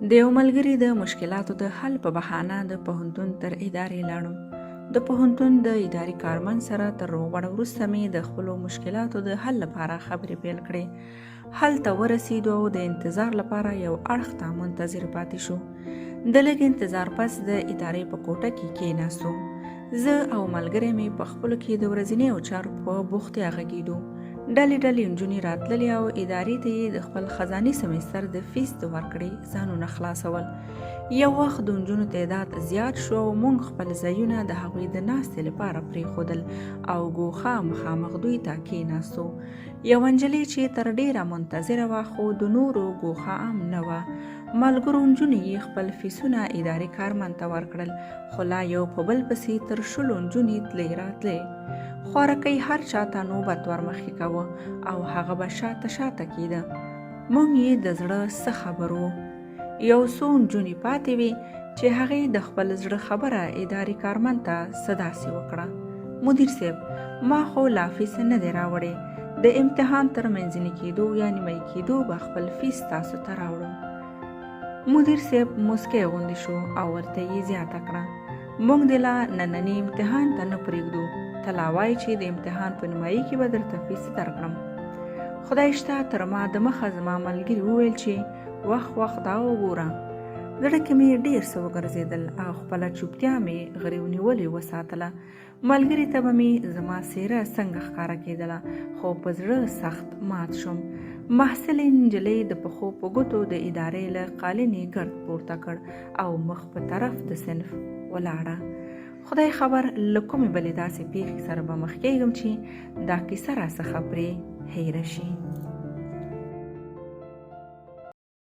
د یو ملګري د مشکلاتو د حل په بهانه د پوهنتون تر ادارې لاړم. د پوهنتون د اداري کارمند سره تر روغبړ وروسته مې د خپلو مشکلاتو د حل لپاره خبرې پیل کړې. هلته ورسېدو او د انتظار لپاره یو اړخ ته منتظر پاتې شو. د لږ انتظار پس د ادارې په کوټه کې کېناستو. زه او ملګری مې په خپلو کې د ورځنیو چارو په بوختیا غږېدو. ډلې نجونې راتللې او ادارې ته یې د خپل خزاني سمستر د فیس د ورکړې ځانونه خلاصول. یو وخت د نجونو تعداد زیات شو او موږ خپل ځایونه د هغوی د ناستې لپاره پرېښودل او ګوښه مخامخ دوی ته کېناستو. یوه نجلۍ چې تر ډېره منتظره وه خو د نورو ګوښه هم نه وه. ملګرو نجونې یې خپل فیسونه اداري کارمند ته ورکړل، خو لا یو په بل پسې تر 20 نجونې تلې راتلې. خوارکۍ هر چاته نوبت ورمخې کوه او هغه به شاته کېده. موږ یې د زړه څه خبر وو. یو څو نجونې پاتې وې چې هغې د خپل زړه خبره اداري کارمند ته څه داسې وکړه: مدیر صاحب، ما خو لا فیس نه دی راوړی. د امتحان تر منځني کېدو یا نیمایي کېدو به خپل فیس تاسو ته راوړم. مدیر صاحب موسکی غوندې شو او ورته یې زیاته کړه: موږ دې لا ننني امتحان ته نه پرېږدو. ته لا وایې چې د امتحان په نیمایي کې به درته فیس درکړم. خدای شته، تر ما د مخه زما ملګري وویل چې وخت دا وګوره. زړه کې مې ډېر څه وګرځېدل او خپله چوپتیا مې غریو نیولې وساتله. ملګري ته به مې زما څېره څنګه ښکاره کېدله، خو په زړه سخت مات شوم. محصلې نجلۍ د پښو په ګوتو د ادارې له قالینې ګرد پورته کړ او مخ په طرف د صنف ولاړه. خدای خبر له کومې بلې داسې پیښې سره به مخ کېږم چې دا کیسه راڅخه پرې هېره شي.